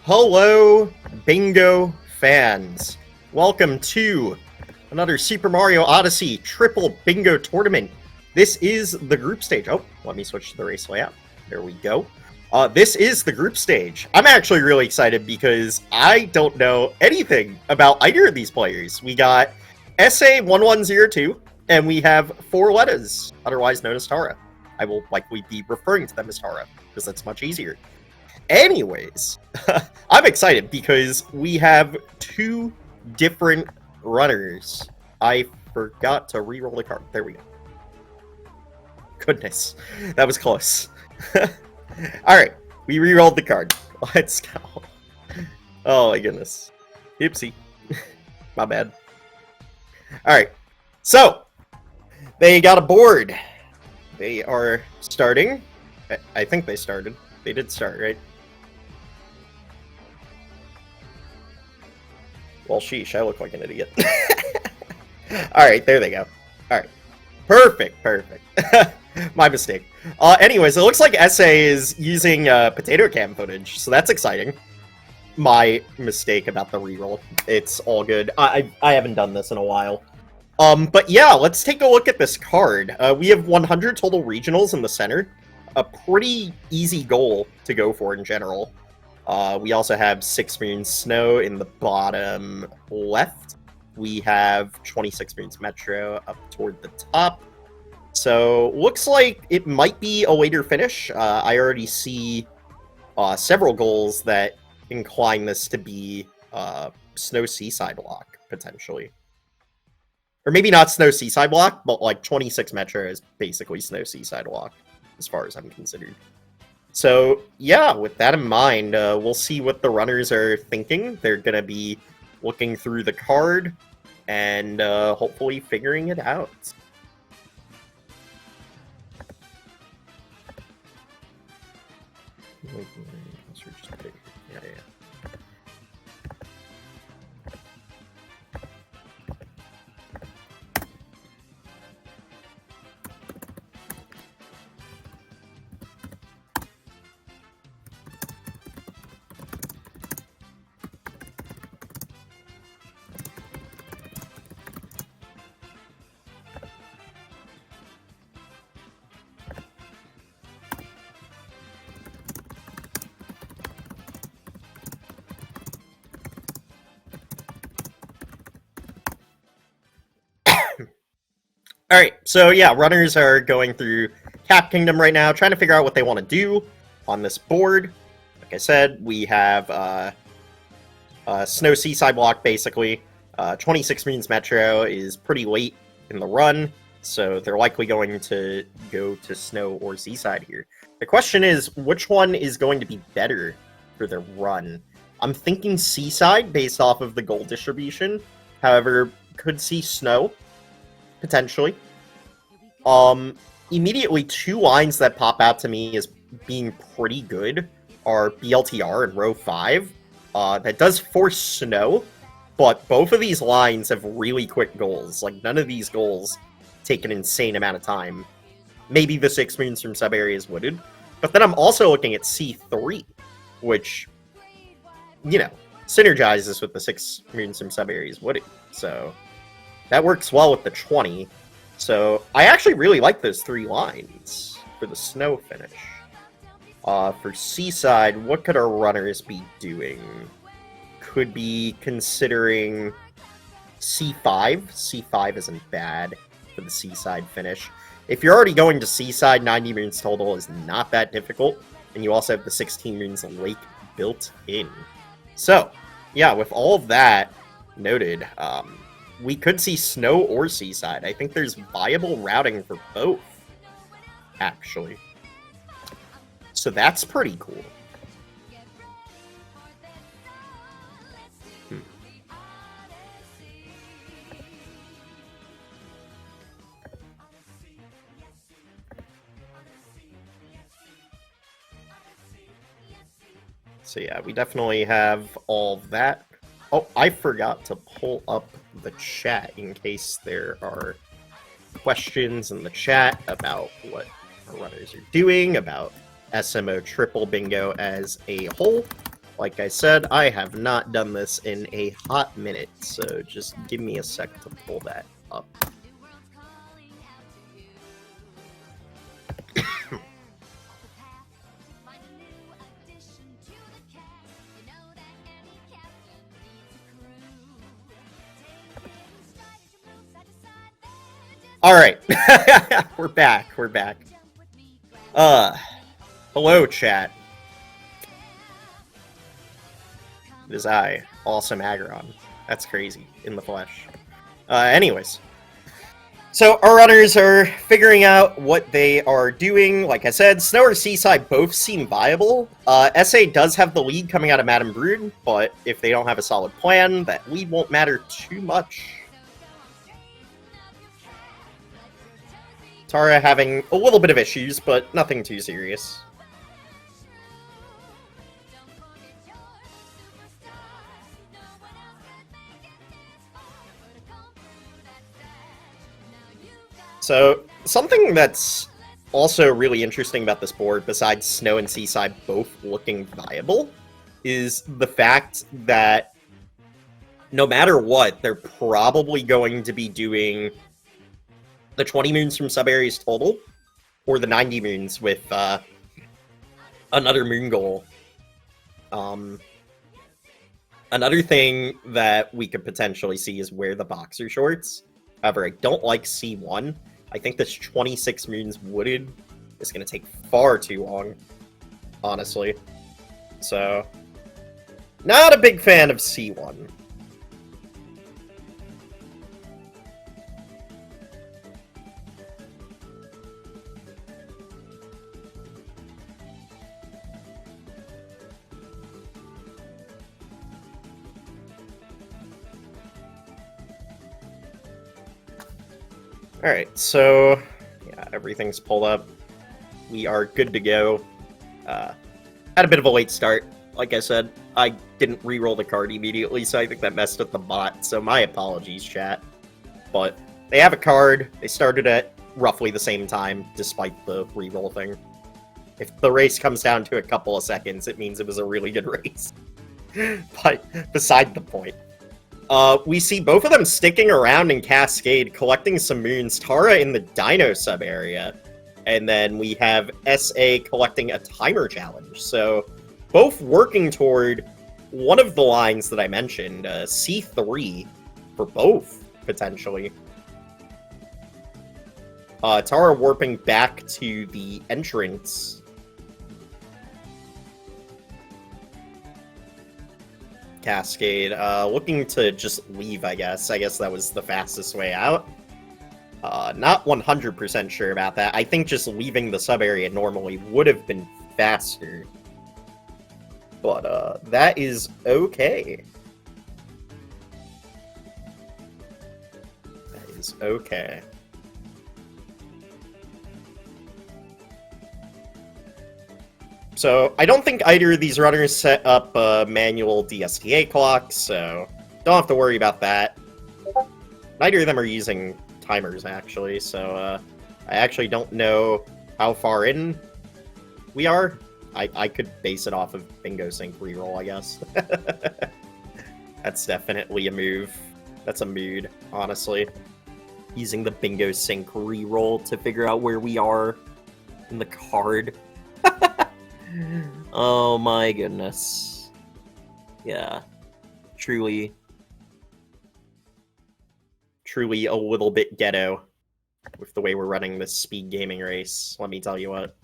Hello, bingo fans. Welcome to another Super Mario Odyssey triple bingo tournament. This is the group stage. Oh, let me switch to the race layout. There we go. This is the group stage. I'm actually really excited because I don't know anything about either of these players. We got Sa1102, and we have 4lettaz, otherwise known as Tara. I will likely be referring to them as Tara, because that's much easier. Anyways, I'm excited because we have two different runners. I forgot to re-roll the card. There we go. Goodness, that was close. Alright, we re-rolled the card. Let's go. Oh my goodness. Oopsie. My bad. Alright, so, they got a board. They are starting. I think they started. They did start, right? Well, sheesh, I look like an idiot. Alright, there they go. Alright. Perfect. My mistake. Anyways, it looks like SA is using potato cam footage, so that's exciting. My mistake about the reroll. It's all good. I haven't done this in a while. But yeah, let's take a look at this card. We have 100 total regionals in the center. A pretty easy goal to go for in general. We also have 6 moons snow in the bottom left. We have 26 moons metro up toward the top. So, looks like it might be a later finish. I already see several goals that incline this to be snow seaside block, potentially. Or maybe not snow seaside block, but like 26 metro is basically snow seaside block, as far as I'm considered. So, yeah, with that in mind, we'll see what the runners are thinking. They're going to be looking through the card and hopefully figuring it out. Yeah. Alright, so yeah, runners are going through Cap Kingdom right now, trying to figure out what they want to do on this board. Like I said, we have Snow Seaside block, basically. 26 moons metro is pretty late in the run, so they're likely going to go to Snow or Seaside here. The question is, which one is going to be better for their run? I'm thinking Seaside, based off of the goal distribution. However, could see Snow, potentially. Immediately, 2 lines that pop out to me as being pretty good are BLTR and row 5. That does force Snow, but both of these lines have really quick goals. Like, none of these goals take an insane amount of time. Maybe the 6 moons from sub-areas wooded. But then I'm also looking at C3, which, you know, synergizes with the 6 moons from sub-areas wooded. So, that works well with the 20. So, I actually really like those 3 lines for the snow finish. For Seaside, what could our runners be doing? Could be considering C5. C5 isn't bad for the Seaside finish. If you're already going to Seaside, 90 moons total is not that difficult. And you also have the 16 moons lake built in. So, yeah, with all of that noted, we could see Snow or Seaside. I think there's viable routing for both, actually. So that's pretty cool. So yeah, we definitely have all of that. Oh, I forgot to pull up the chat in case there are questions in the chat about what our runners are doing, about SMO triple bingo as a whole. Like I said, I have not done this in a hot minute, so just give me a sec to pull that up. Alright, we're back, hello chat. It is I, Awesome Agron. That's crazy, in the flesh. Anyways. So, our runners are figuring out what they are doing. Like I said, Snow or Seaside both seem viable. SA does have the lead coming out of Madame Brood, but if they don't have a solid plan, that lead won't matter too much. Tara having a little bit of issues, but nothing too serious. So, something that's also really interesting about this board, besides Snow and Seaside both looking viable, is the fact that no matter what, they're probably going to be doing the 20 moons from sub-areas total, or the 90 moons with another moon goal. Another thing that we could potentially see is wear the boxer shorts. However, I don't like C1. I think this 26 moons wooded is going to take far too long, honestly. So, not a big fan of C1. Alright, so, yeah, everything's pulled up. We are good to go. Had a bit of a late start. Like I said, I didn't re-roll the card immediately, so I think that messed up the bot, so my apologies, chat. But they have a card, they started at roughly the same time, despite the re-roll thing. If the race comes down to a couple of seconds, it means it was a really good race. But, beside the point. We see both of them sticking around in Cascade, collecting some moons. Tara in the Dino sub-area. And then we have SA collecting a timer challenge. So, both working toward one of the lines that I mentioned, C3, for both, potentially. Tara warping back to the entrance. Cascade, looking to just leave, I guess. I guess that was the fastest way out. Not 100% sure about that. I think just leaving the sub-area normally would have been faster. But, that is okay. That is okay. So, I don't think either of these runners set up manual DSTA clocks, so don't have to worry about that. Neither of them are using timers, actually, so I actually don't know how far in we are. I could base it off of Bingo Sync reroll, I guess. That's definitely a move. That's a mood, honestly. Using the Bingo Sync reroll to figure out where we are in the card. Oh my goodness. Yeah. Truly a little bit ghetto with the way we're running this speed gaming race, let me tell you what.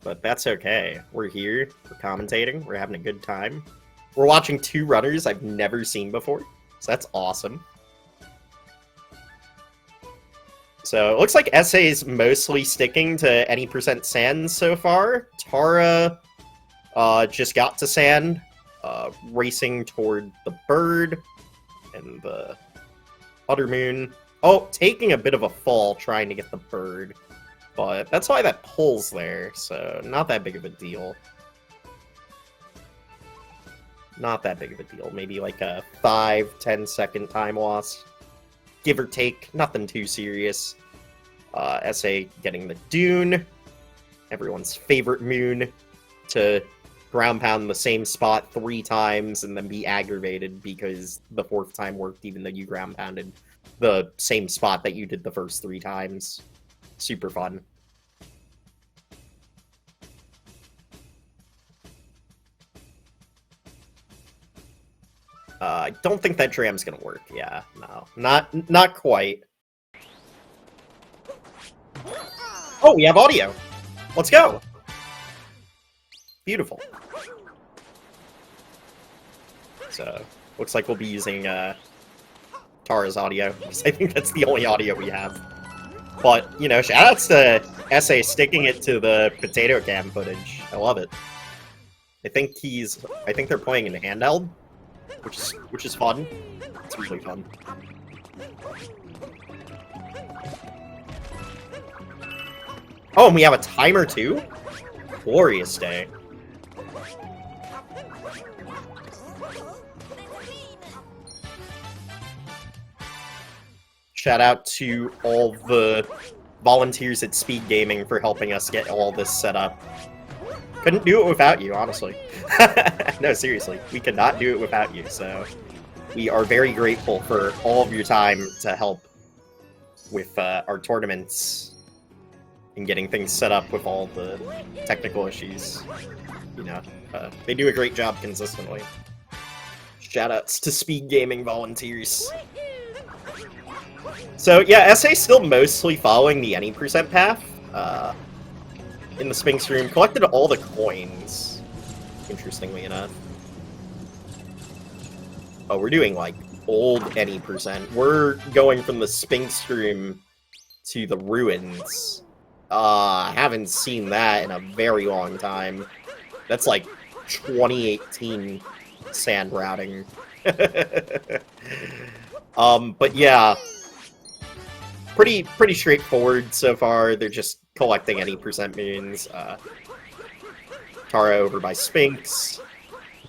But that's okay. We're here, we're commentating, we're having a good time. We're watching two runners I've never seen before, so that's awesome. So, it looks like SA is mostly sticking to any percent sand so far. Tara just got to sand, racing toward the bird and the other moon. Oh, taking a bit of a fall trying to get the bird. But that's why that pull's there, so not that big of a deal. Not that big of a deal. Maybe like a 5-10 second time loss. Give or take, nothing too serious. SA getting the Dune, everyone's favorite moon to ground pound the same spot 3 times and then be aggravated because the 4th time worked even though you ground pounded the same spot that you did the first 3 times. Super fun. I don't think that tram's gonna work. Yeah, no. Not quite. Oh, we have audio! Let's go! Beautiful. So, looks like we'll be using Tara's audio, because I think that's the only audio we have. But, you know, shoutouts to SA sticking it to the potato cam footage. I love it. I think they're playing in handheld, which is fun. It's really fun. Oh, and we have a timer too? Glorious day. Shout out to all the volunteers at Speedgaming for helping us get all this set up. Couldn't do it without you, honestly. No, seriously, we could not do it without you, so we are very grateful for all of your time to help with our tournaments and getting things set up with all the technical issues. You know, they do a great job consistently. Shoutouts to Speedgaming volunteers. So yeah, SA's still mostly following the any percent path. In the Sphinx room, collected all the coins, interestingly enough. Oh, we're doing, like, old any percent. We're going from the Sphinx room to the ruins. I haven't seen that in a very long time. That's, like, 2018 sand routing. But yeah, pretty straightforward so far. They're just collecting any percent moons. Tara over by Sphinx.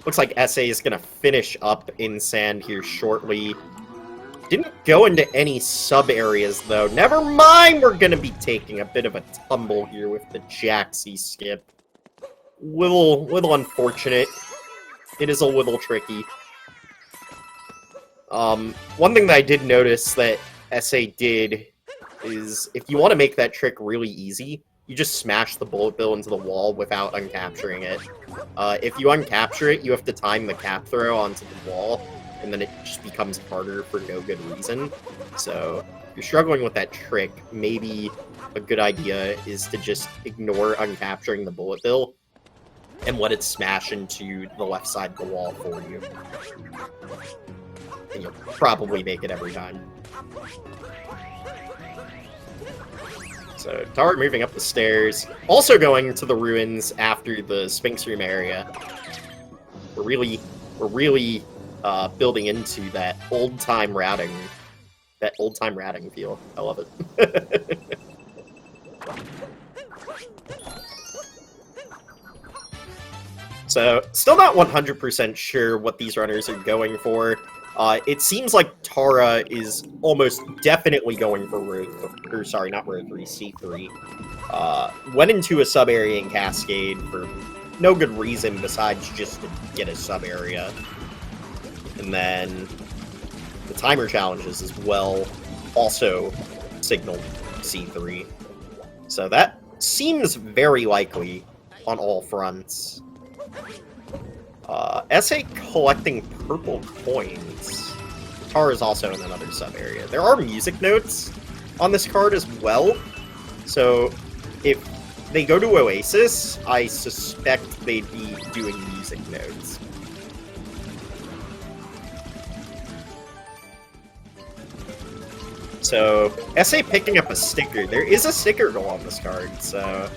Looks like SA is gonna finish up in sand here shortly. Didn't go into any sub-areas, though. Never mind, we're gonna be taking a bit of a tumble here with the Jaxie skip. Little unfortunate. It is a little tricky. One thing that I did notice that SA did is if you want to make that trick really easy, you just smash the bullet bill into the wall without uncapturing it. If you uncapture it, you have to time the cap throw onto the wall, and then it just becomes harder for no good reason. So, if you're struggling with that trick, maybe a good idea is to just ignore uncapturing the bullet bill and let it smash into the left side of the wall for you. And you'll probably make it every time. So, Tara moving up the stairs. Also going to the ruins after the Sphinx room area. We're really building into that old-time routing. That old-time routing feel. I love it. So, still not 100% sure what these runners are going for. It seems like Tara is almost definitely going for not Road 3, C3. Went into a sub-area in Cascade for no good reason besides just to get a sub-area. And then the timer challenges as well also signaled C3. So that seems very likely on all fronts. SA collecting purple coins. Tara is also in another sub-area. There are music notes on this card as well, so if they go to Oasis, I suspect they'd be doing music notes. So, SA picking up a sticker. There is a sticker goal on this card, so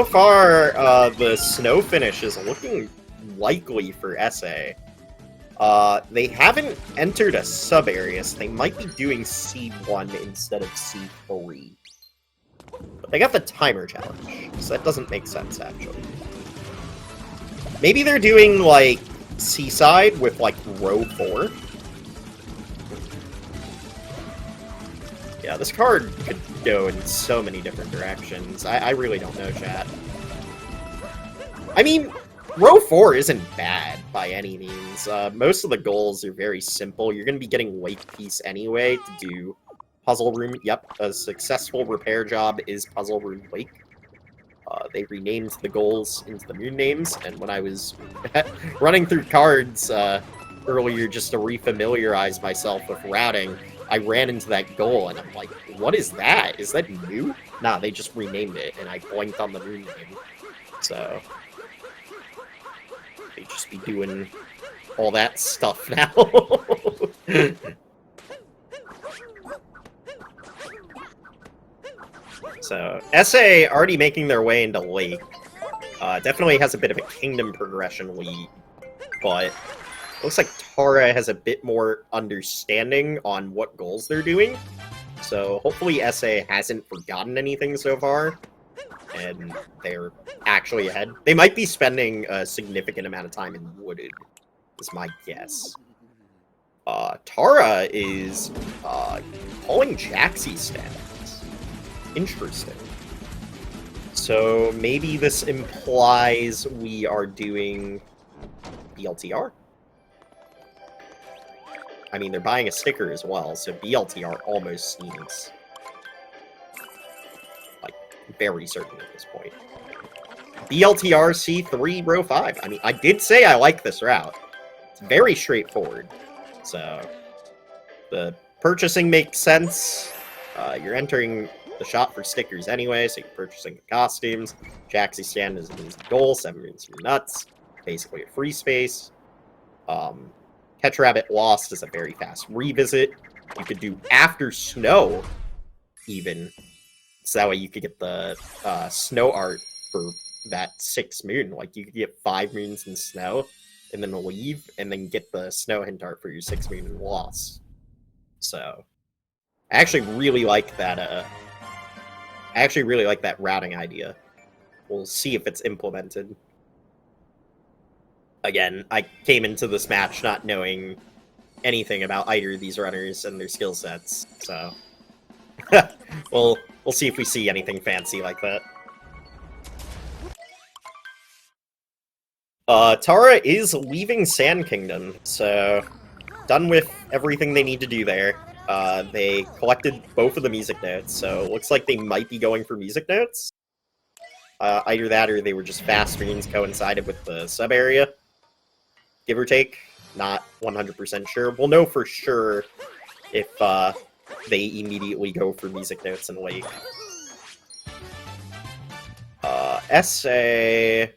far, the snow finish is looking likely for SA. They haven't entered a sub-area, so they might be doing C1 instead of C3. But they got the timer challenge, so that doesn't make sense, actually. Maybe they're doing, like, Seaside with, like, row 4? Yeah, this card could go in so many different directions. I really don't know, chat. I mean, Row 4 isn't bad by any means. Most of the goals are very simple. You're going to be getting Wake Piece anyway to do Puzzle Room. Yep, a successful repair job is Puzzle Room Wake. They renamed the goals into the moon names, and when I was running through cards earlier just to refamiliarize myself with routing, I ran into that goal, and I'm like, what is that? Is that new? Nah, they just renamed it, and I blinked on the moon name. So they just be doing all that stuff now. So, SA already making their way into Lake. Definitely has a bit of a kingdom progression lead, but looks like Tara has a bit more understanding on what goals they're doing. So hopefully SA hasn't forgotten anything so far, and they're actually ahead. They might be spending a significant amount of time in Wooded, is my guess. Tara is pulling Jaxi stats. Interesting. So maybe this implies we are doing BLTR? I mean, they're buying a sticker as well, so BLTR almost seems like very certain at this point. BLTR C3 row 5. I mean, I did say I like this route. It's very straightforward. So the purchasing makes sense. You're entering the shop for stickers anyway, so you're purchasing the costumes. Jaxi stand is a goal, 7 moons for nuts. Basically a free space. Catch Rabbit Lost is a very fast revisit. You could do After Snow, even. So that way you could get the snow art for that 6 moon. Like, you could get 5 moons in snow, and then leave, and then get the snow hint art for your 6 moon in Lost. So, I actually really like that, routing idea. We'll see if it's implemented. Again, I came into this match not knowing anything about either of these runners and their skill sets, so we'll see if we see anything fancy like that. Tara is leaving Sand Kingdom, so done with everything they need to do there. They collected both of the music notes, so looks like they might be going for music notes. Either that or they were just fast streams coincided with the sub-area. Give or take, not 100% sure. We'll know for sure if they immediately go for music notes in Lake. SA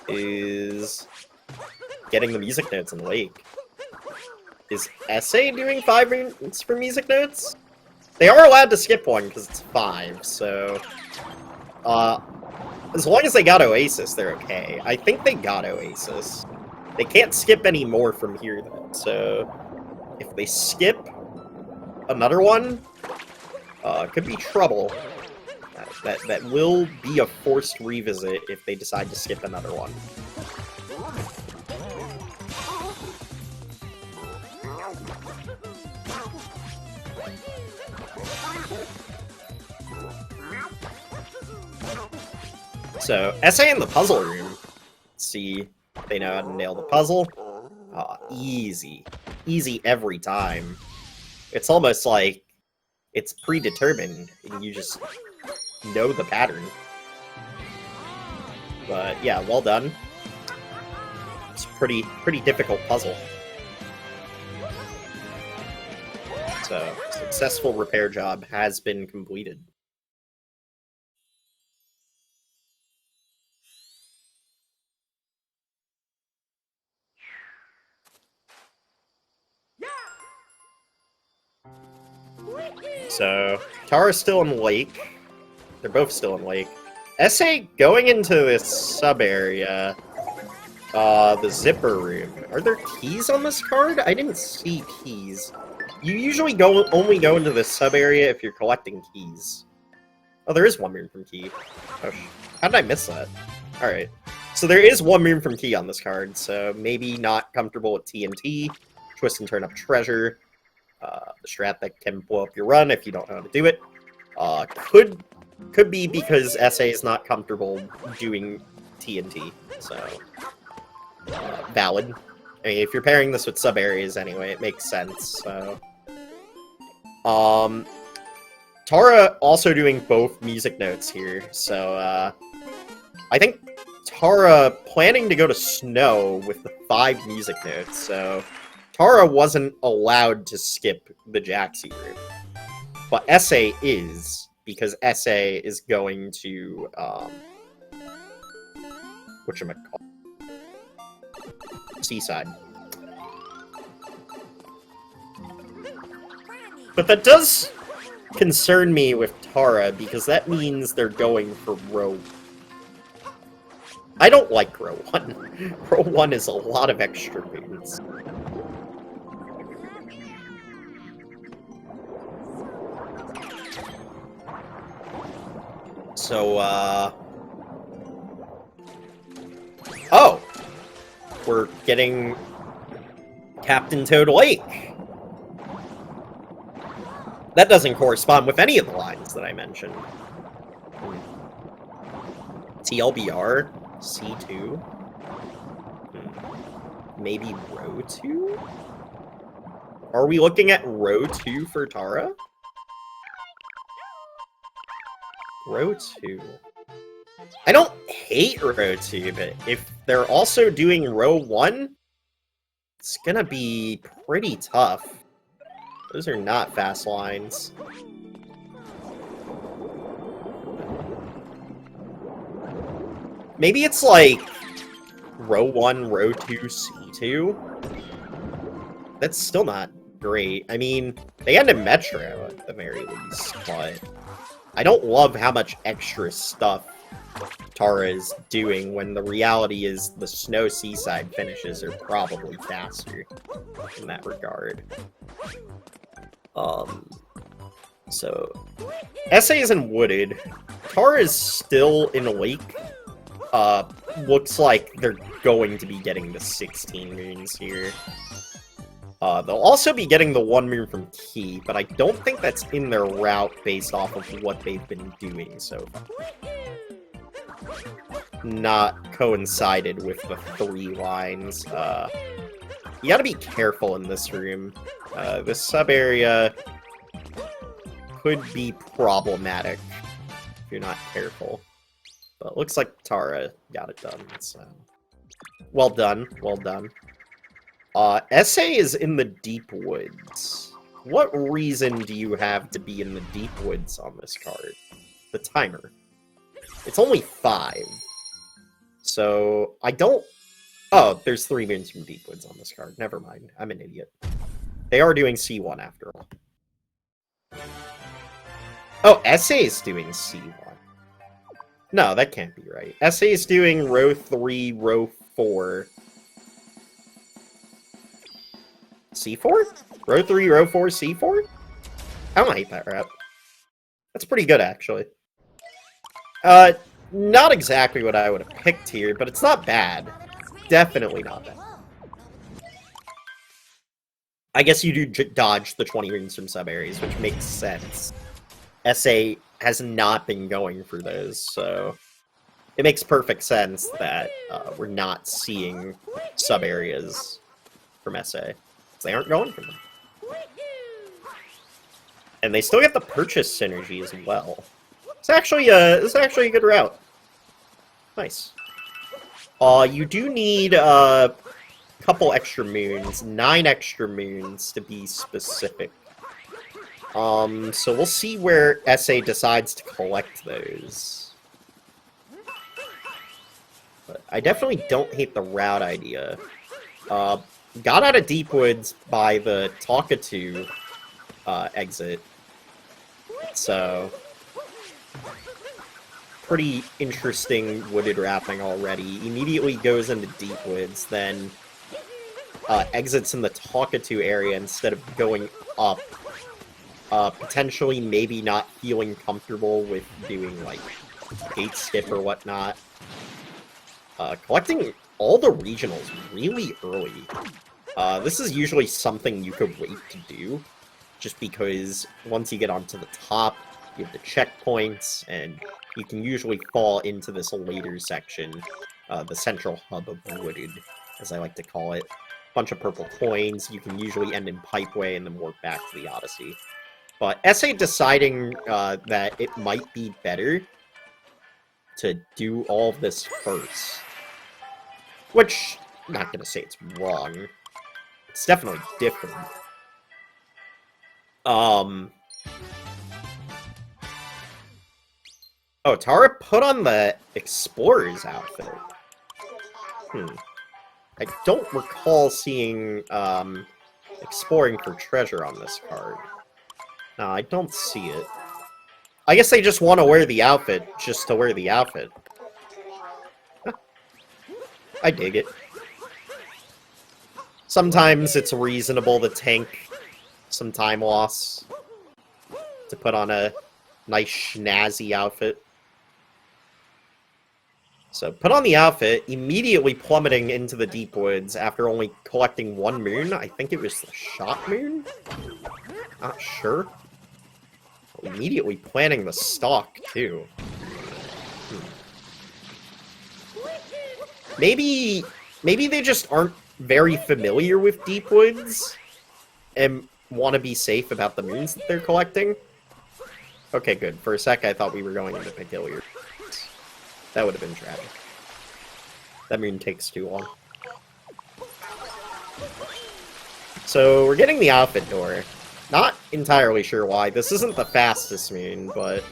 is getting the music notes in Lake. Is SA doing 5 moons for music notes? They are allowed to skip one because it's 5, so as long as they got Oasis, they're okay. I think they got Oasis. They can't skip any more from here, then. So if they skip another one, could be trouble. That will be a forced revisit if they decide to skip another one. So, SA in the puzzle room. Let's see if they know how to nail the puzzle. Easy. Easy every time. It's almost like it's predetermined, and you just know the pattern. But yeah, well done. It's a pretty difficult puzzle. So, successful repair job has been completed. So, Tara's still in Lake. They're both still in Lake. SA going into this sub-area. The zipper room. Are there keys on this card? I didn't see keys. You usually only go into this sub-area if you're collecting keys. Oh, there is 1 moon from key. Oh, how did I miss that? Alright. So there is 1 moon from key on this card, so maybe not comfortable with TNT. Twist and turn up treasure. The strat that can blow up your run if you don't know how to do it. Could be because SA is not comfortable doing TNT, so valid. I mean, if you're pairing this with sub-areas anyway, it makes sense, so... Tara also doing both music notes here, so, I think Tara planning to go to Snow with the 5 music notes, so Tara wasn't allowed to skip the Jaxie route. But SA is, because SA is going to, whatchamacallit? Seaside. But that does concern me with Tara, because that means they're going for row... I don't like row 1. Row 1 is a lot of extra moves. So, oh! We're getting Captain Toad Lake. That doesn't correspond with any of the lines that I mentioned. TLBR, C2. Maybe row 2? Are we looking at row 2 for Tara? Row 2. I don't hate row 2, but if they're also doing row 1, it's gonna be pretty tough. Those are not fast lines. Maybe it's like row 1, row 2, C2? That's still not great. I mean, they end in Metro at the very least, but I don't love how much extra stuff Tara is doing when the reality is the Snow Seaside finishes are probably faster in that regard. So SA is in Wooded. Tara is still in a Lake. Looks like they're going to be getting the 16 moons here. They'll also be getting the 1 moon from Key, but I don't think that's in their route based off of what they've been doing so far. Not coincided with the 3 lines. You gotta be careful in this room. This sub-area could be problematic if you're not careful. But it looks like Tara got it done, so... Well done, well done. SA is in the Deep Woods. What reason do you have to be in the Deep Woods on this card? The timer. It's only 5. So, I don't... Oh, there's 3 moons from Deep Woods on this card. Never mind. I'm an idiot. They are doing C1 after all. Oh, SA is doing C1. No, that can't be right. SA is doing row 3, row 4. C4? Row 3, row 4, C4? I don't hate that rep. That's pretty good, actually. Not exactly what I would have picked here, but it's not bad. Definitely not bad. I guess you do dodge the 20 rings from sub-areas, which makes sense. SA has not been going for those, so it makes perfect sense that we're not seeing sub-areas from SA. They aren't going for them. And they still get the purchase synergy as well. It's actually a good route. Nice. You do need a couple extra moons, 9 extra moons to be specific. So we'll see where SA decides to collect those. But I definitely don't hate the route idea. Got out of Deep Woods by the Talkatoo exit. So, pretty interesting wooded wrapping already. Immediately goes into Deep Woods, then exits in the Talkatoo area instead of going up. Potentially maybe not feeling comfortable with doing, like, gate skip or whatnot. Collecting all the regionals really early. This is usually something you could wait to do, just because once you get onto the top, you have the checkpoints, and you can usually fall into this later section, the central hub of Wooded, as I like to call it. Bunch of purple coins. You can usually end in Pipeway and then work back to the Odyssey. But SA deciding that it might be better to do all of this first. Which, I'm not going to say it's wrong. It's definitely different. Oh, Tara put on the Explorer's outfit. I don't recall seeing exploring for treasure on this card. No, I don't see it. I guess they just want to wear the outfit just to wear the outfit. Huh. I dig it. Sometimes it's reasonable to tank some time loss to put on a nice schnazzy outfit. So, put on the outfit, immediately plummeting into the deep woods after only collecting one moon. I think it was the shot moon? Not sure. Immediately planting the stalk, too. Maybe they just aren't very familiar with deep woods and want to be safe about the moons that they're collecting. Okay, good. For a sec, I thought we were going into peculiar. That would have been tragic. That moon takes too long. So, we're getting the outfit door. Not entirely sure why. This isn't the fastest moon, but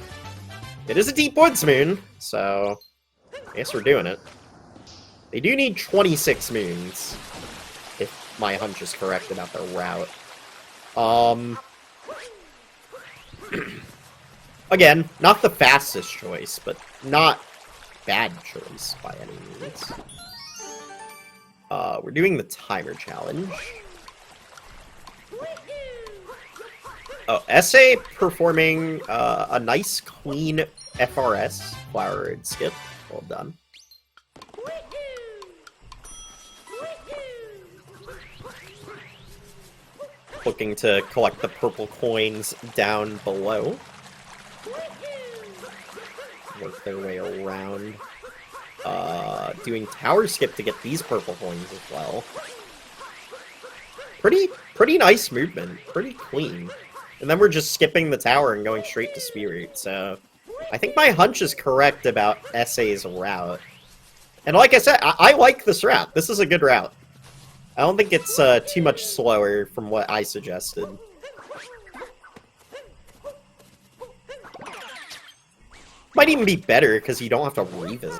it is a deep woods moon, so I guess we're doing it. They do need 26 moons, if my hunch is correct about their route. Again, not the fastest choice, but not bad choice by any means. We're doing the timer challenge. Oh, SA performing a nice, clean FRS, flower road skip. Well done. Looking to collect the purple coins down below. Work their way around. Doing tower skip to get these purple coins as well. Pretty nice movement. Pretty clean. And then we're just skipping the tower and going straight to Spirit, so I think my hunch is correct about SA's route. And like I said, I like this route. This is a good route. I don't think it's too much slower from what I suggested. Might even be better, because you don't have to revisit.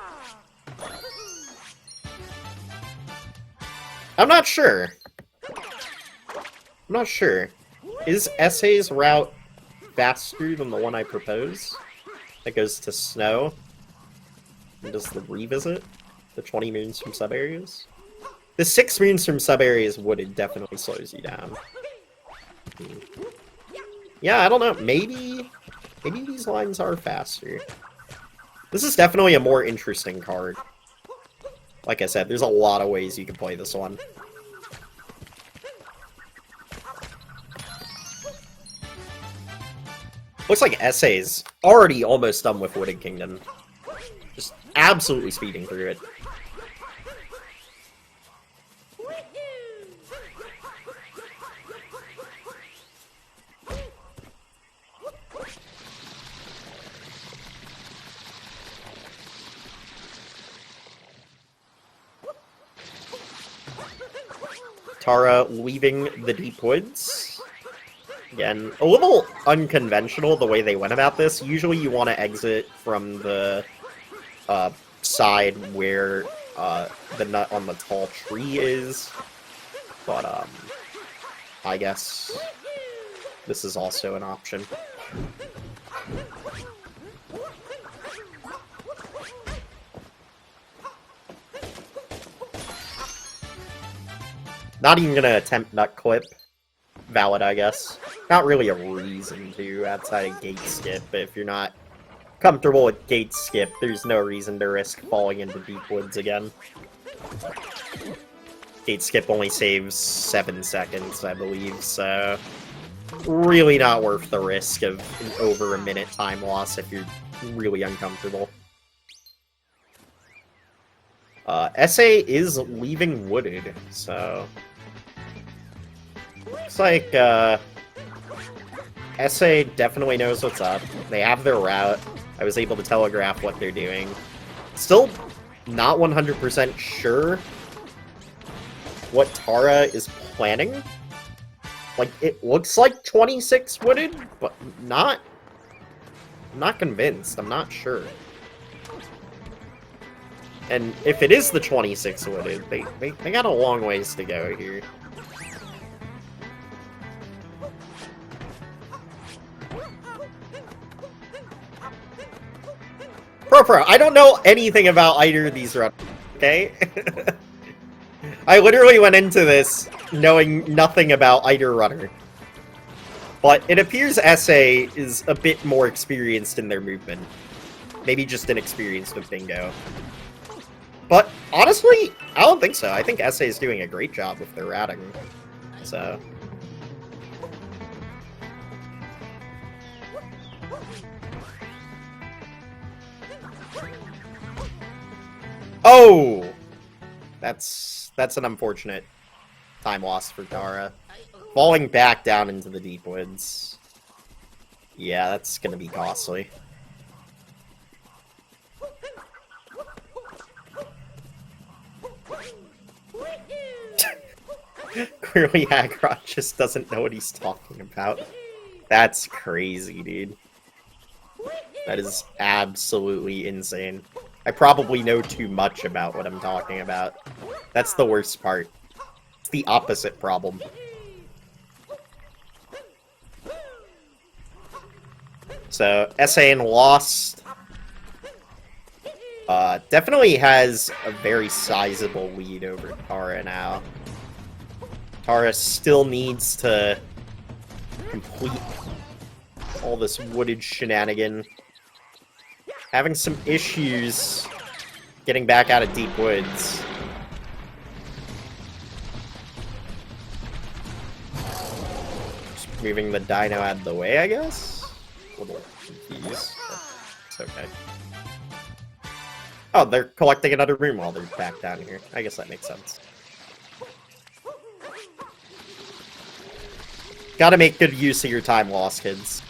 I'm not sure. I'm not sure. Is SA's route faster than the one I propose? That goes to snow? And does the revisit? The 20 moons from sub-areas? The 6 moons from sub-areas wooded definitely slows you down. Yeah, I don't know. Maybe these lines are faster. This is definitely a more interesting card. Like I said, there's a lot of ways you can play this one. Looks like SA's already almost done with Wooded Kingdom. Just absolutely speeding through it. Tara leaving the deep woods. Again, a little unconventional the way they went about this. Usually you want to exit from the side where the nut on the tall tree is. But, I guess this is also an option. Not even gonna attempt nut clip. Valid, I guess. Not really a reason to outside of gate skip, but if you're not comfortable with gate skip, there's no reason to risk falling into deep woods again. Gate skip only saves 7 seconds, I believe, so really not worth the risk of an over a minute time loss if you're really uncomfortable. SA is leaving wooded, so... Looks like, SA definitely knows what's up. They have their route. I was able to telegraph what they're doing. Still not 100% sure what Tara is planning. Like, it looks like 26 wooded, but I'm not convinced. I'm not sure. And if it is the 26 wooded, they got a long ways to go here. Pro, I don't know anything about either of these runs, okay? I literally went into this knowing nothing about either runner. But it appears SA is a bit more experienced in their movement. Maybe just inexperienced with bingo. But honestly, I don't think so. I think SA is doing a great job with their routing. So... Oh! That's an unfortunate time loss for Tara. Falling back down into the deep woods. Yeah, that's gonna be costly. Clearly Agrot just doesn't know what he's talking about. That's crazy, dude. That is absolutely insane. I probably know too much about what I'm talking about. That's the worst part. It's the opposite problem. So, SAN lost. Definitely has a very sizable lead over Tara now. Tara still needs to complete all this wooded shenanigan. Having some issues getting back out of deep woods. Just moving the dino out of the way, I guess? A little confused, but it's okay. Oh, they're collecting another room while they're back down here. I guess that makes sense. Gotta make good use of your time loss, kids.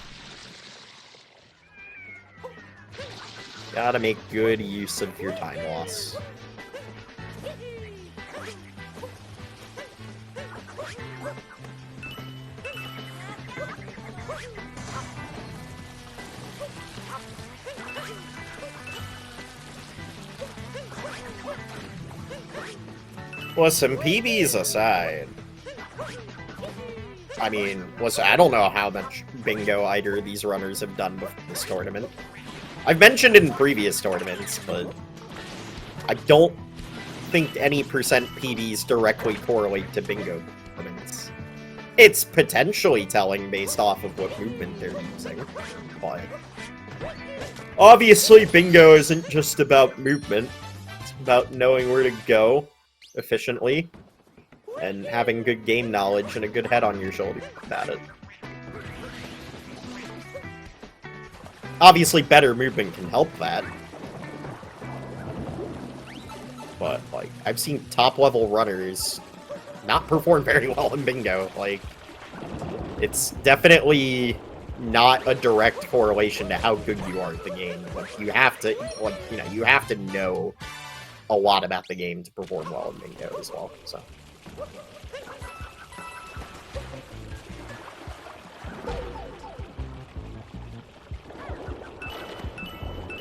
Gotta make good use of your time loss. Listen, PBs aside, I mean, listen, I don't know how much bingo either of these runners have done before this tournament. I've mentioned in previous tournaments, but I don't think any percent PBs directly correlate to bingo tournaments. It's potentially telling based off of what movement they're using, but obviously bingo isn't just about movement. It's about knowing where to go efficiently and having good game knowledge and a good head on your shoulder about it. Obviously, better movement can help that. But, like, I've seen top-level runners not perform very well in bingo. Like, it's definitely not a direct correlation to how good you are at the game. Like, you have to, like, you know, you have to know a lot about the game to perform well in bingo as well, so...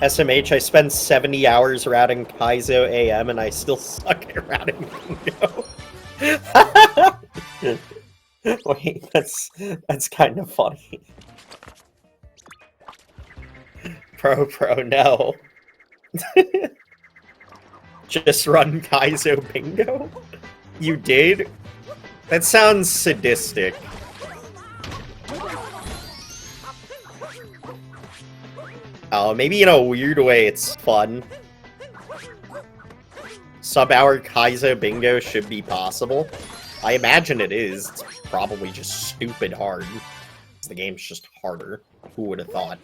SMH, I spend 70 hours routing Kaizo AM and I still suck at routing bingo. Wait, that's kind of funny. Pro, no. Just run Kaizo bingo? You did? That sounds sadistic. Maybe in a weird way it's fun. Sub-hour Kaizo bingo should be possible. I imagine it is. It's probably just stupid hard. The game's just harder. Who would have thought?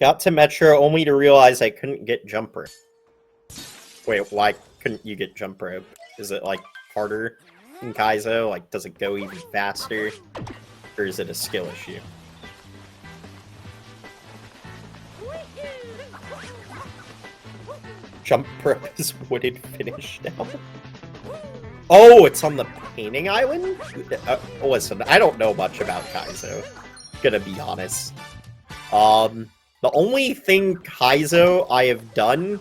Got to Metro only to realize I couldn't get jump rope. Wait, why couldn't you get jump rope? Is it, like, harder in Kaizo? Like, does it go even faster? Or is it a skill issue? Jump rope is wooded finish now. Oh, it's on the painting island? Listen, I don't know much about Kaizo. Gonna be honest. The only thing Kaizo I have done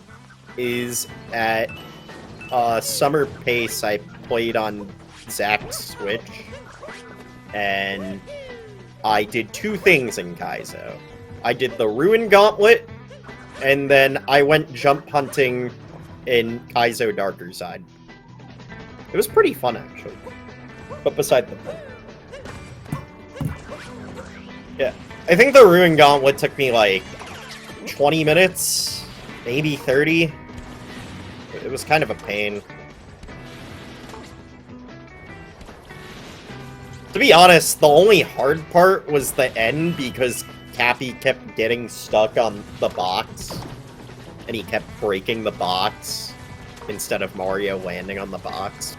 is at Summer Pace I played on Zach's Switch. And I did 2 things in Kaizo. I did the Ruin Gauntlet, and then I went jump hunting in Kaizo Darker Side. It was pretty fun, actually. But beside the point. Yeah. I think the Ruin Gauntlet took me, like, 20 minutes, maybe 30. It was kind of a pain. To be honest, the only hard part was the end because Cappy kept getting stuck on the box. And he kept breaking the box instead of Mario landing on the box.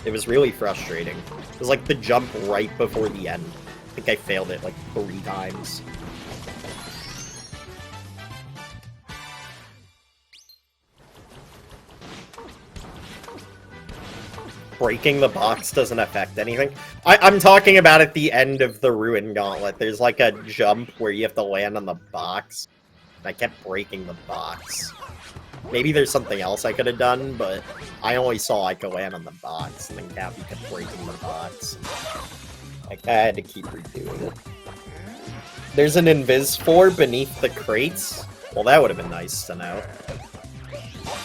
It was really frustrating. It was like the jump right before the end. I think I failed it like 3 times. Breaking the box doesn't affect anything. I'm talking about at the end of the Ruin Gauntlet. There's like a jump where you have to land on the box. And I kept breaking the box. Maybe there's something else I could have done, but I only saw I could land on the box, and then Cappy kept breaking the box. Like, I had to keep redoing it. There's an Invis 4 beneath the crates? Well, that would have been nice to know.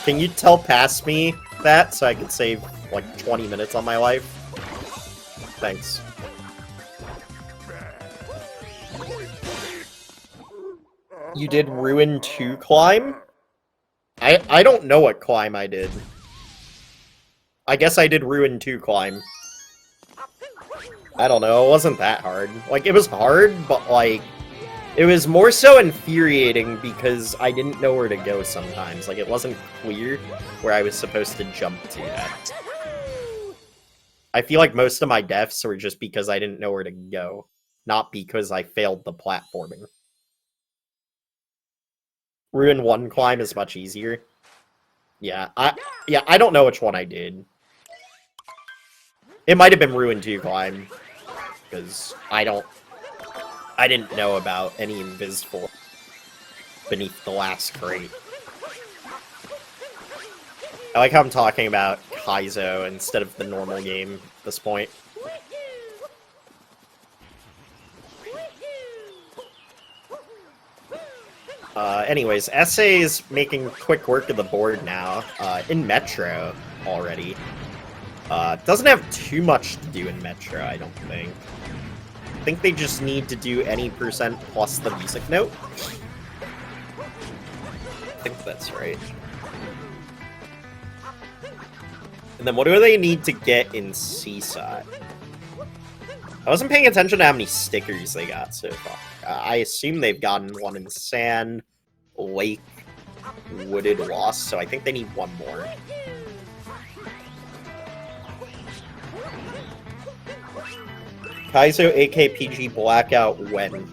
Can you pass me that so I could save, like, 20 minutes on my life? Thanks. You did Ruin 2 climb? I don't know what climb I did. I guess I did Ruin 2 climb. I don't know, it wasn't that hard. Like, it was hard, but, like, it was more so infuriating because I didn't know where to go sometimes. Like, it wasn't clear where I was supposed to jump to yet. I feel like most of my deaths were just because I didn't know where to go, not because I failed the platforming. Ruin 1 climb is much easier. Yeah, I don't know which one I did. It might have been Ruin 2 climb, because I didn't know about any Invis 4 beneath the last crate. I like how I'm talking about Kaizo instead of the normal game at this point. Anyways, SA is making quick work of the board now, in Metro already. Doesn't have too much to do in Metro, I don't think. I think they just need to do any percent plus the music note. I think that's right. And then what do they need to get in Seaside? I wasn't paying attention to how many stickers they got so far. I assume they've gotten one in Sand, Lake, Wooded, Lost, so I think they need one more. Kaizo AKPG Blackout when?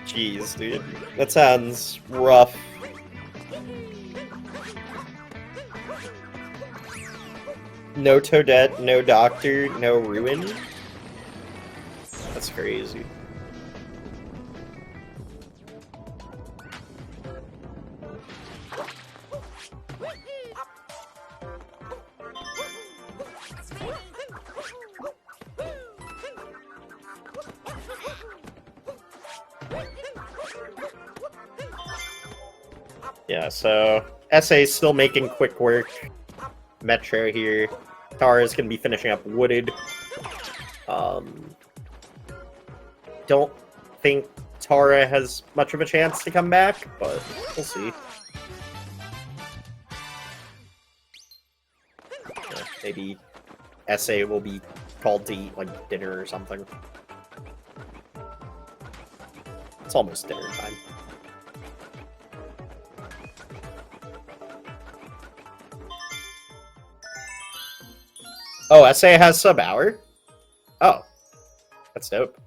Jeez, dude. That sounds rough. No Toadette, no Doctor, no Ruin? That's crazy. Yeah, so SA is still making quick work. Metro here. Tara's gonna be finishing up Wooded. Don't think Tara has much of a chance to come back, but we'll see. Yeah, maybe SA will be called to eat, like, dinner or something. It's almost dinner time. Oh, SA has sub-hour? Oh. That's dope.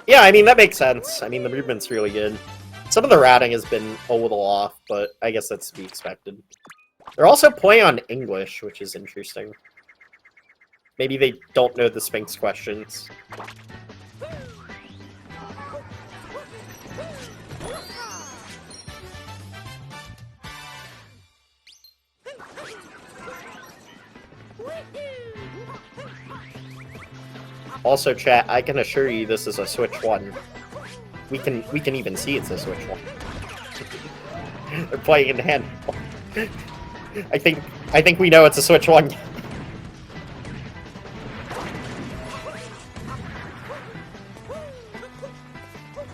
Yeah, I mean, that makes sense. I mean, the movement's really good. Some of the routing has been a little off, but I guess that's to be expected. They're also playing on English, which is interesting. Maybe they don't know the Sphinx questions. Also, chat, I can assure you this is a Switch 1. We can even see it's a Switch 1. They're playing in hand. I think we know it's a Switch 1.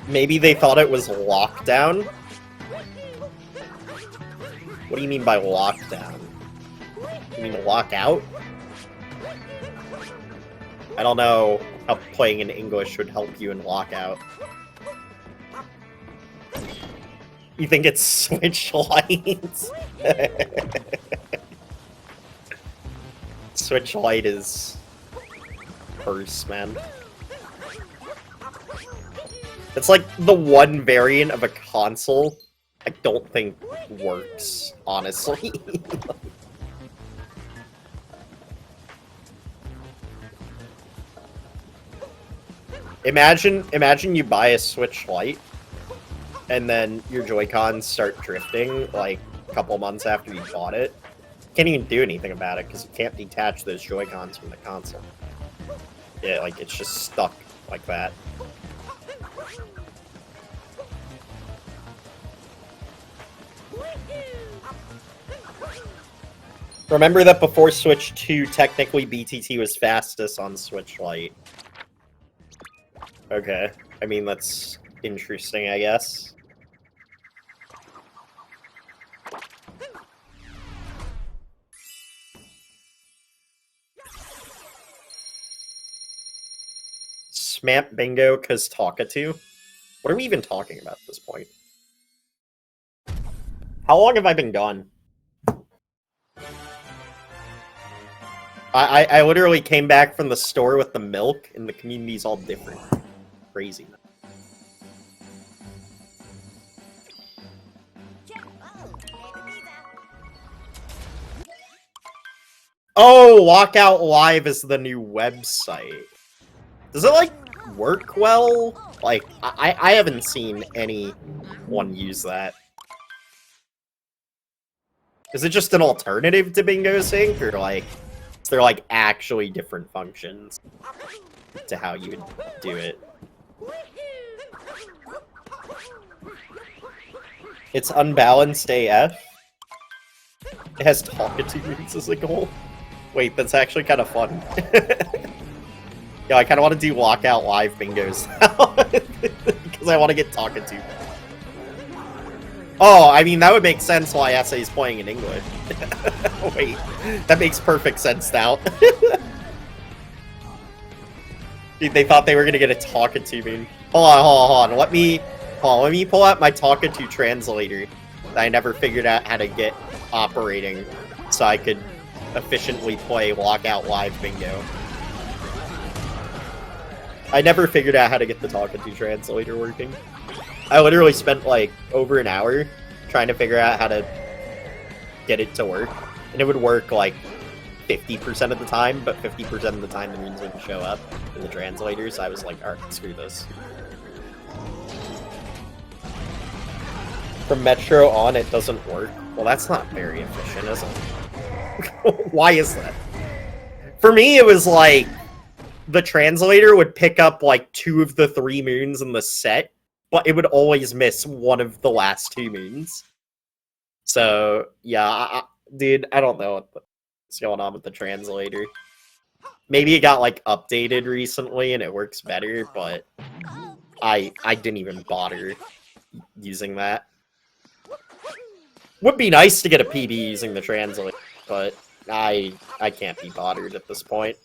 Maybe they thought it was lockdown? What do you mean by lockdown? You mean lockout? I don't know how playing in English would help you in lockout. You think it's Switch Lite? Switch Lite is worse, man. It's like the one variant of a console I don't think works, honestly. Imagine you buy a Switch Lite, and then your Joy-Cons start drifting, like, a couple months after you bought it. You can't even do anything about it, because you can't detach those Joy-Cons from the console. Yeah, like, it's just stuck like that. Remember that before Switch 2, technically BTT was fastest on Switch Lite. Okay. I mean, that's interesting, I guess. Smamp Bingo cause Talkatoo? What are we even talking about at this point? How long have I been gone? I literally came back from the store with the milk, and the community's all different. Crazy. Oh, Lockout Live is the new website. Does it, like, work well? Like, I haven't seen anyone use that. Is it just an alternative to Bingo Sync, or, like, is there, like, actually different functions to how you would do it? It's unbalanced AF. It has Talkatoo moves as a goal. Wait, that's actually kind of fun. Yeah, I kind of want to do Lockout Live bingos now. Because I want to get Talkatoo. Oh, I mean, that would make sense why SA is playing in English. Wait, that makes perfect sense now. Dude, they thought they were gonna get a Talkatoo moon. Hold on. Let me pull out my Talkatoo translator that I never figured out how to get operating so I could efficiently play Lockout Live bingo. I never figured out how to get the Talkatoo translator working. I literally spent, like, over an hour trying to figure out how to get it to work. And it would work, like, 50% of the time, but 50% of the time the moons wouldn't show up in the translator, so I was like, alright, screw this. From Metro on, it doesn't work. Well, that's not very efficient, is it? Why is that? For me, it was like, the translator would pick up, like, 2 of the 3 moons in the set, but it would always miss one of the last 2 moons. So, yeah, dude, I don't know what's going on with the translator. Maybe it got, like, updated recently and it works better, but I didn't even bother using that. Would be nice to get a PD using the translator, but I can't be bothered at this point.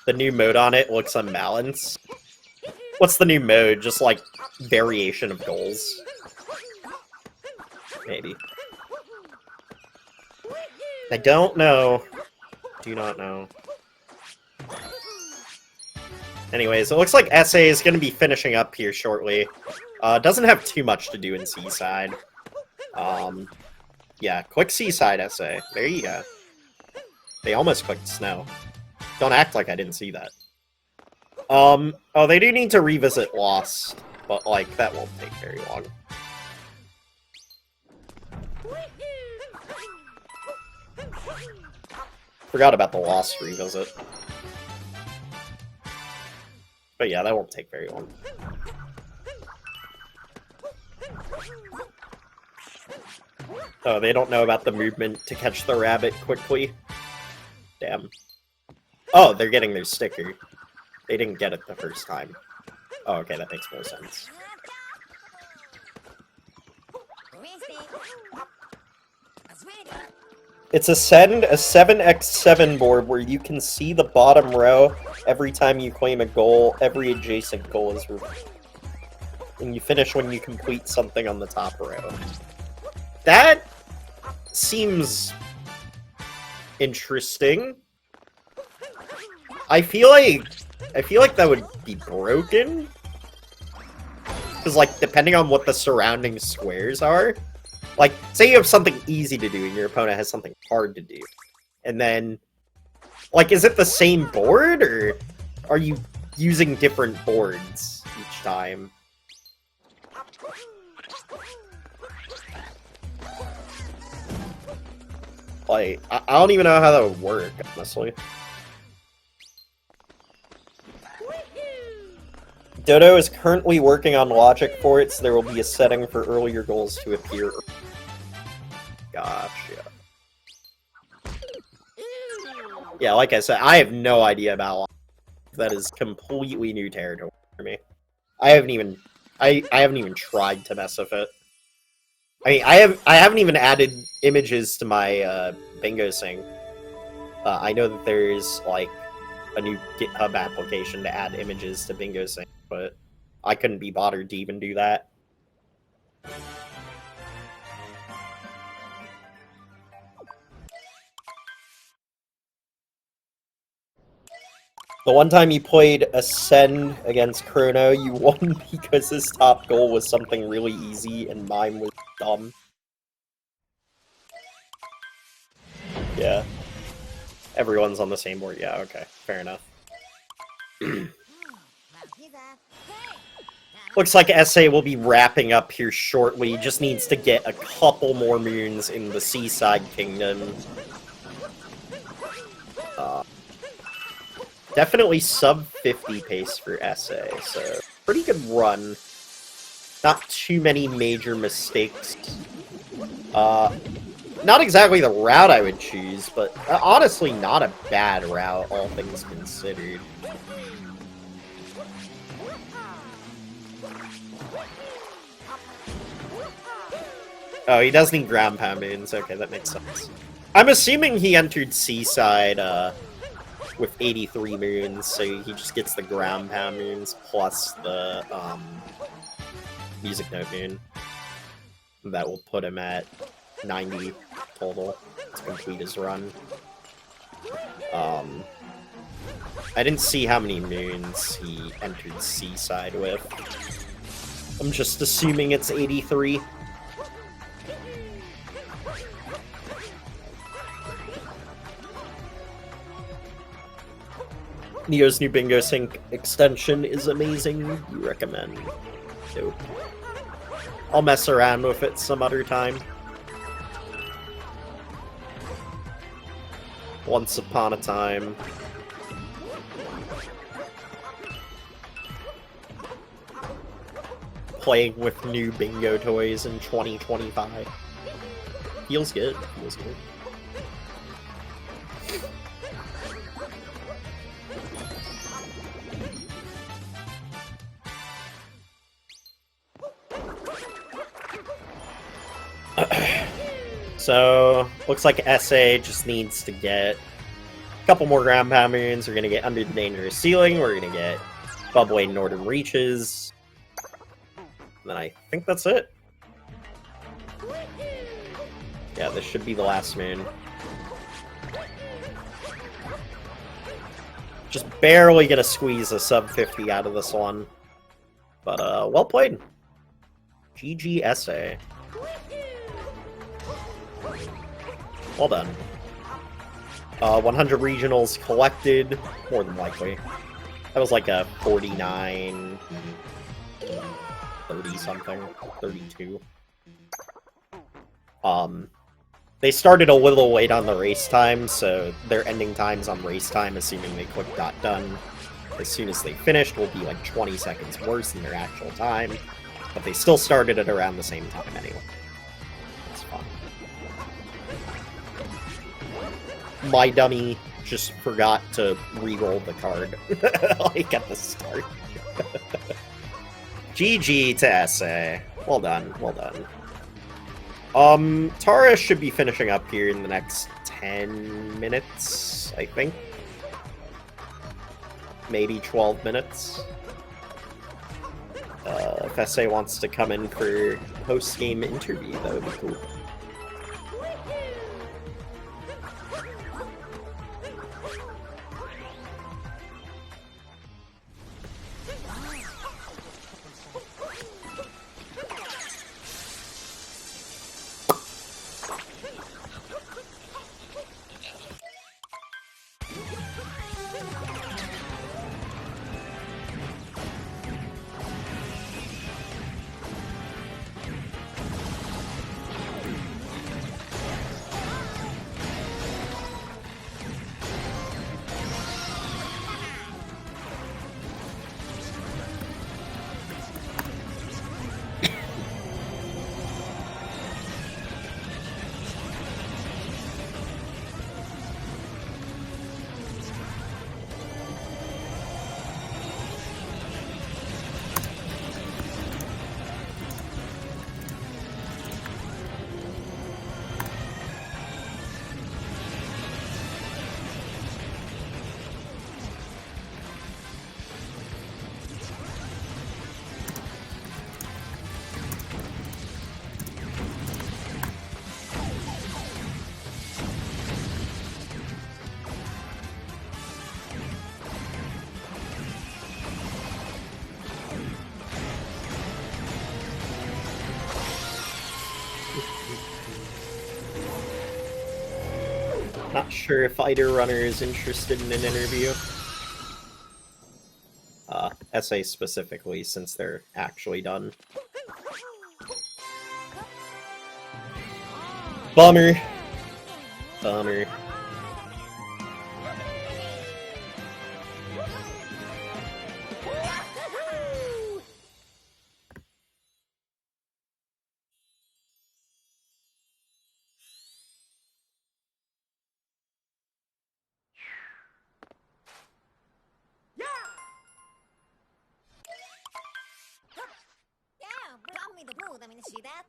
The new mode on it looks unbalanced. What's the new mode? Just like variation of goals? Maybe. I don't know. Do not know. Anyways, it looks like SA is going to be finishing up here shortly. Doesn't have too much to do in Seaside. Yeah, click Seaside SA. There you go. They almost clicked Snow. Don't act like I didn't see that. Oh, they do need to revisit Lost, but, like, that won't take very long. Forgot about the Lost revisit. But yeah, that won't take very long. Oh, they don't know about the movement to catch the rabbit quickly? Damn. Oh, they're getting their sticker. They didn't get it the first time. Oh, okay, that makes more sense. It's a 7x7 board where you can see the bottom row every time you claim a goal. Every adjacent goal is revealed. And you finish when you complete something on the top row. That seems interesting. I feel like that would be broken. Because, like, depending on what the surrounding squares are, like, say you have something easy to do and your opponent has something hard to do. And then, like, is it the same board, or are you using different boards each time? Like, I don't even know how that would work, honestly. Dodo is currently working on logic for it, so there will be a setting for earlier goals to appear. Gotcha. Yeah, like I said, I have no idea about logic. That is completely new territory for me. I haven't even tried to mess with it. I mean, I haven't even added images to my bingo sing. I know that there's like a new GitHub application to add images to bingo sing, but I couldn't be bothered to even do that. The one time you played Ascend against Chrono, you won because his top goal was something really easy and mine was dumb. Yeah. Everyone's on the same board. Yeah, okay. Fair enough. Looks like SA will be wrapping up here shortly. Just needs to get a couple more moons in the Seaside Kingdom. Definitely sub 50 pace for SA, so pretty good run. Not too many major mistakes. Not exactly the route I would choose, but honestly not a bad route, all things considered. Oh, he does need ground pound moons. Okay, that makes sense. I'm assuming he entered Seaside, with 83 moons, so he just gets the ground pound moons plus the music note moon. That will put him at 90 total to complete his run. I didn't see how many moons he entered Seaside with. I'm just assuming it's 83. Neo's new Bingo Sync extension is amazing. You recommend? Nope. I'll mess around with it some other time. Once upon a time. Playing with new bingo toys in 2025. Feels good. Feels good. So, looks like SA just needs to get Couple more ground pounders. We're gonna get Under the Dangerous Ceiling. We're gonna get Bubbling Northern Reaches. And then I think that's it. Yeah, this should be the last moon. Just barely gonna squeeze a sub 50 out of this one. But, well played. GGSA. Well done. 100 regionals collected, more than likely. That was like a 49... 30-something, 32. They started a little late on the race time, so their ending times on race time, assuming they click .done, as soon as they finished, will be like 20 seconds worse than their actual time. But they still started at around the same time anyway. It's fun. My dummy just forgot to re-roll the card like at the start. GG to SA. Well done, well done. Tara should be finishing up here in the next 10 minutes, I think. Maybe 12 minutes. If SA wants to come in for post-game interview, that would be cool. Not sure if either runner is interested in an interview. SA specifically, since they're actually done. Bummer. Bummer. See that?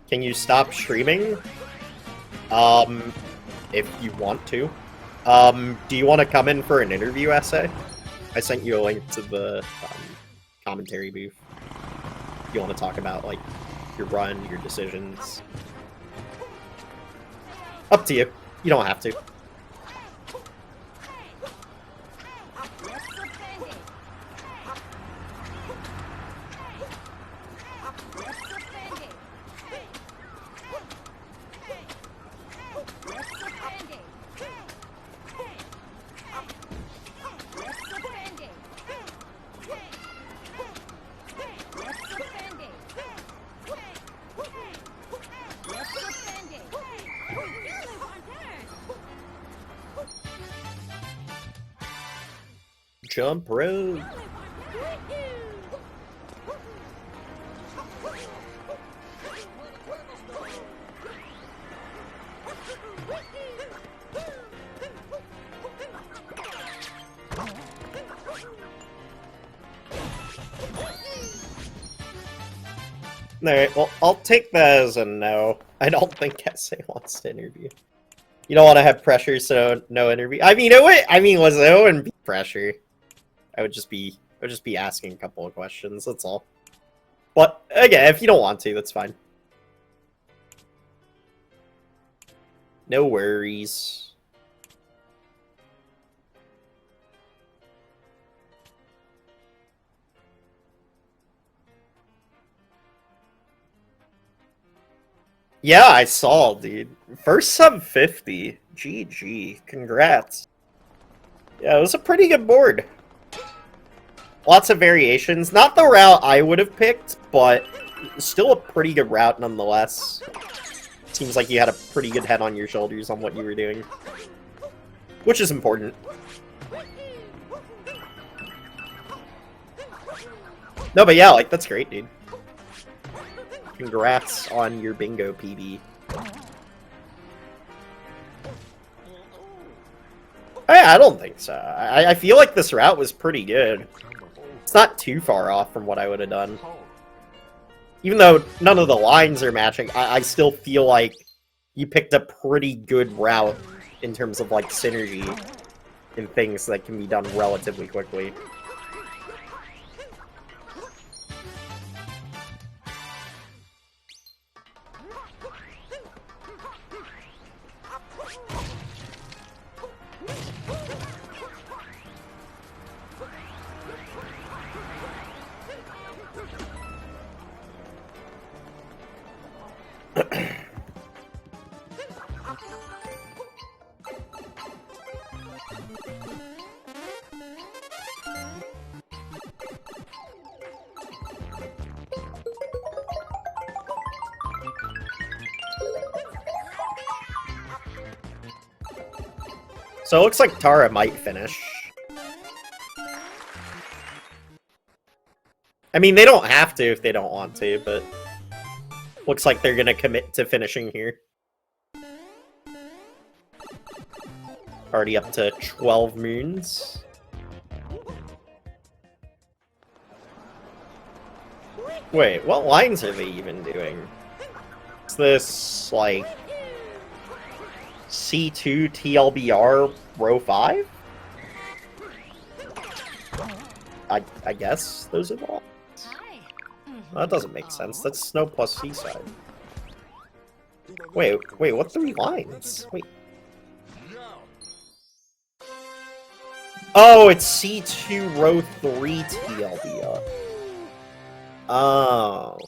Can you stop streaming? If you want to. Do you want to come in for an interview essay? I sent you a link to the commentary booth. If you want to talk about, like, your run, your decisions. Up to you. You don't have to. Jump rope. Alright, well, I'll take that as a no. I don't think SA wants to interview. You don't want to have pressure, so no interview. I mean, was it wouldn't be pressure. I would just be asking a couple of questions, that's all. But, again, if you don't want to, that's fine. No worries. Yeah, I saw, dude. First sub 50. GG. Congrats. Yeah, it was a pretty good board. Lots of variations. Not the route I would have picked, but still a pretty good route nonetheless. Seems like you had a pretty good head on your shoulders on what you were doing. Which is important. No, but yeah, like, that's great, dude. Congrats on your bingo PB. I don't think so. I feel like this route was pretty good. It's not too far off from what I would have done. Even though none of the lines are matching, I still feel like you picked a pretty good route in terms of, like, synergy and things that can be done relatively quickly. So it looks like Tara might finish. I mean, they don't have to if they don't want to, but looks like they're gonna commit to finishing here. Already up to 12 moons. Wait, what lines are they even doing? Is this, like, C2 TLBR row 5? I guess those are the lines. Well, that doesn't make sense. That's Snow plus Seaside. Wait, what 3 lines? Wait. Oh, it's C2 row 3 TLBR. Oh.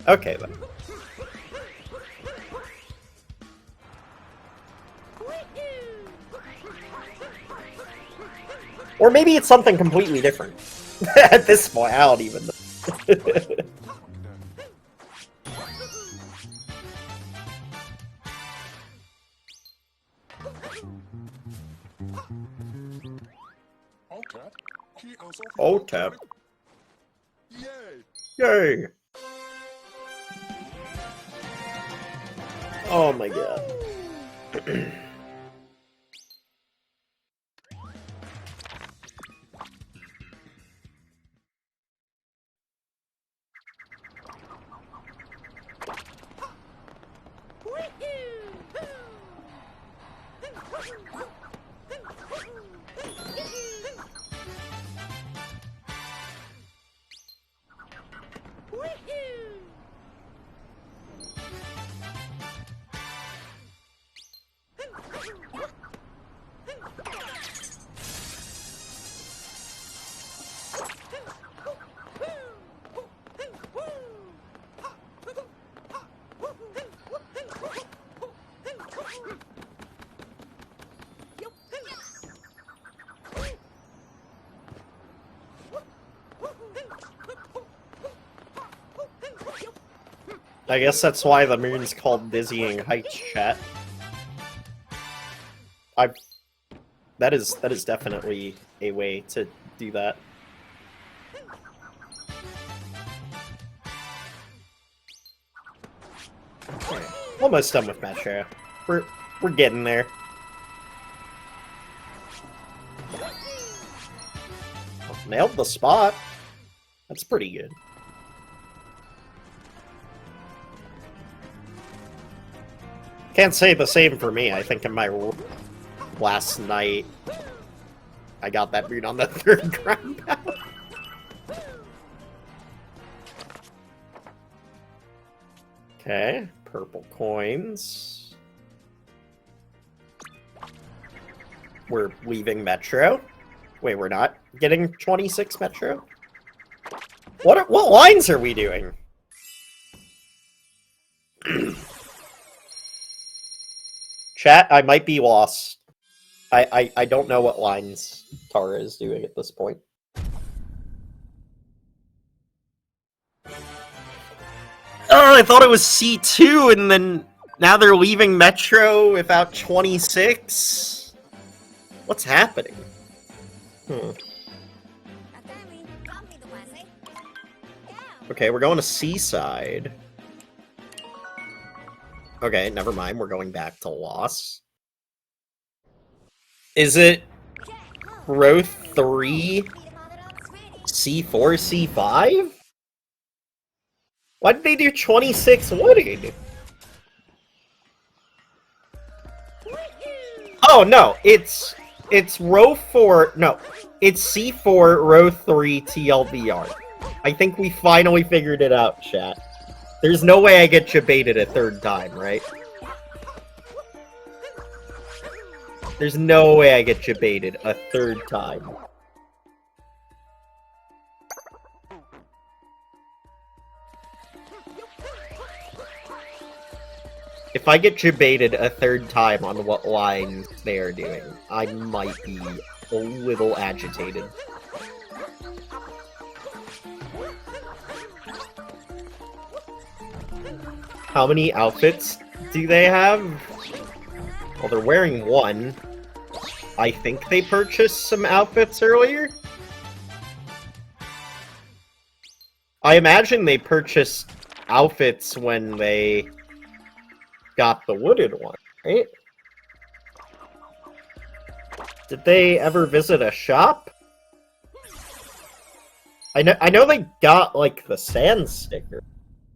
Okay, then. Or maybe it's something completely different. At this point, I don't even know. OTEP. Yay! Oh my god. I guess that's why the moon's called Dizzying Heights, chat. That is definitely a way to do that. Okay, almost done with Metro. We're getting there. Oh, nailed the spot. That's pretty good. Can't say the same for me. I think in my last night, I got that boot on the 3rd ground pound. Okay, purple coins. We're leaving Metro. Wait, we're not getting 26 Metro? What lines are we doing? Chat, I might be lost. I don't know what lines Tara is doing at this point. Oh, I thought it was C2, and then now they're leaving Metro without 26? What's happening? Okay, we're going to Seaside. Okay, never mind, we're going back to Loss. Is it row 3, C4, C5? Why did they do 26 wooded? Oh no, it's row 4, no, it's C4, row 3, TLVR. I think we finally figured it out, chat. There's no way I get you baited a 3rd time, right? There's no way I get you baited a 3rd time. If I get baited a 3rd time on what lines they are doing, I might be a little agitated. How many outfits do they have? Well, they're wearing 1. I think they purchased some outfits earlier? I imagine they purchased outfits when they got the wooded one, right? Did they ever visit a shop? I know they got, like, the sand sticker.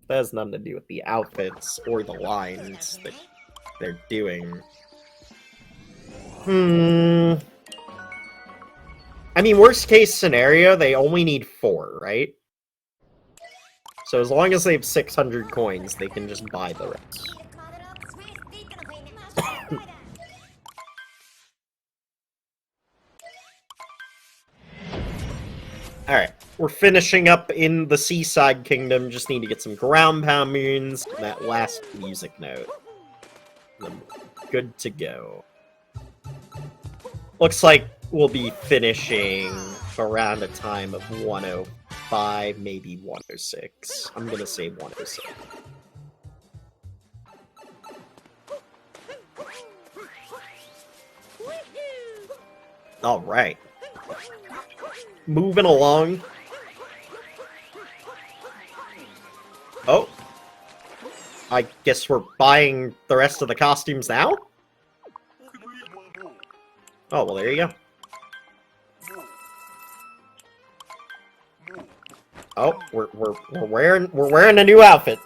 That has nothing to do with the outfits or the lines that they're doing. I mean, worst case scenario, they only need 4, right? So as long as they have 600 coins, they can just buy the rest. Alright, we're finishing up in the Seaside Kingdom. Just need to get some ground pound moons, and that last music note. I'm good to go. Looks like we'll be finishing around a time of 105, maybe 106. I'm gonna say 106. Alright. Moving along. Oh. I guess we're buying the rest of the costumes now? Oh, well, there you go. Oh, we're wearing a new outfit.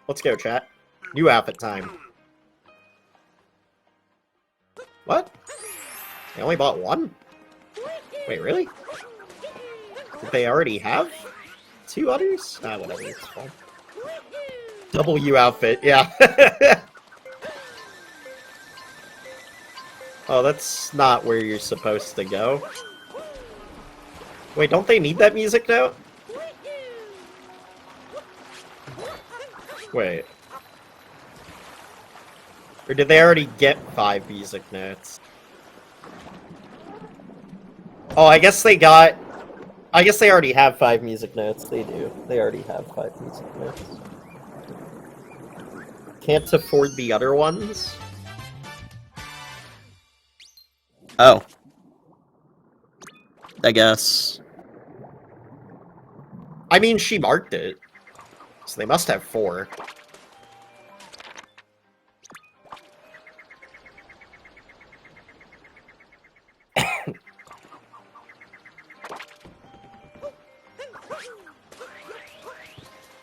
Let's go, chat. New outfit time. What? They only bought 1? Wait, really? Did they already have 2 others? Ah, whatever, it's fine. W outfit, yeah. Oh, that's not where you're supposed to go. Wait, don't they need that music note? Wait. Or did they already get 5 music notes? Oh, I guess they got... I guess they already have 5 music notes. They do. They already have 5 music notes. Can't afford the other ones? Oh. I guess. I mean, she marked it. So they must have 4.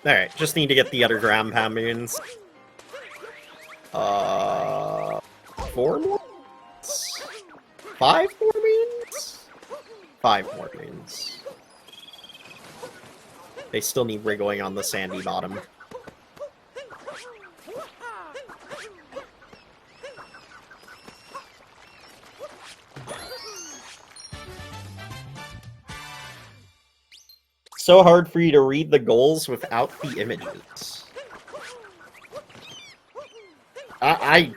Alright, just need to get the other ground pound moons. 4 more moons? 5 more moons? 5 more moons. They still need wriggling on the sandy bottom. So hard for you to read the goals without the images. I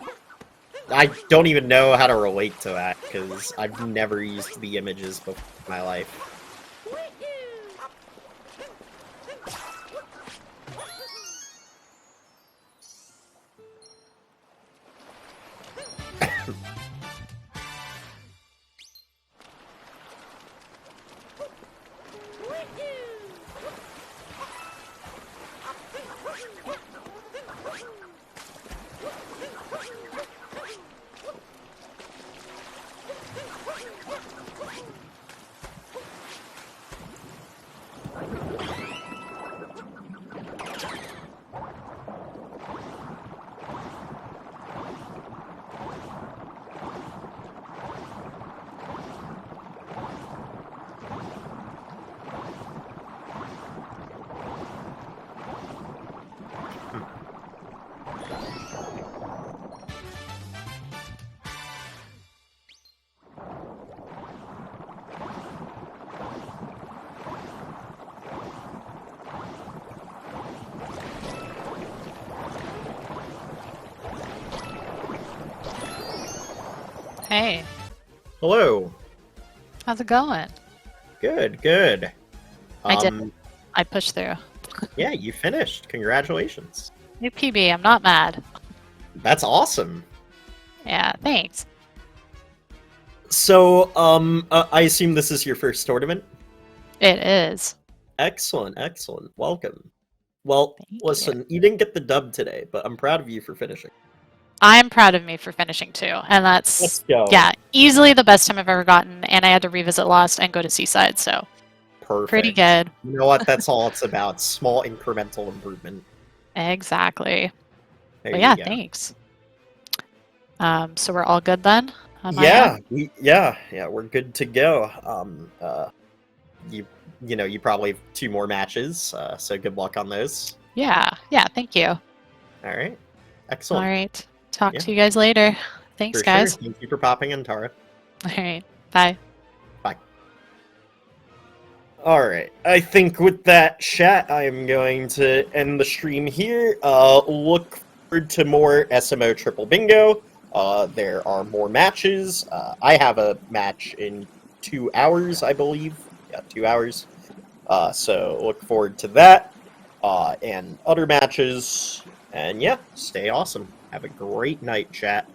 don't even know how to relate to that, because I've never used the images before in my life. Hey. Hello. How's it going? Good, good. I did. I pushed through. Yeah, you finished. Congratulations. New PB, I'm not mad. That's awesome. Yeah, thanks. So, I assume this is your first tournament? It is. Excellent, excellent. Welcome. Well, Thank listen, you didn't get the dub today, but I'm proud of you for finishing. I'm proud of me for finishing too, and Let's that's go. yeah, easily the best time I've ever gotten, and I had to revisit Lost and go to Seaside, so Perfect. pretty good. You know what? That's all it's about. Small incremental improvement. Exactly. There But you yeah, go. thanks. So we're all good then? Yeah, we're good to go. You probably have 2 more matches, so good luck on those. Yeah, thank you. All right. Excellent. All right. Talk to you guys later. Thanks, For guys. sure. Thank you for popping in, Tara. All right. Bye. Bye. Alright, I think with that chat, I am going to end the stream here. Look forward to more SMO Triple Bingo. There are more matches. I have a match in 2 hours, I believe. Yeah, 2 hours. So look forward to that. And other matches. And yeah, stay awesome. Have a great night, chat.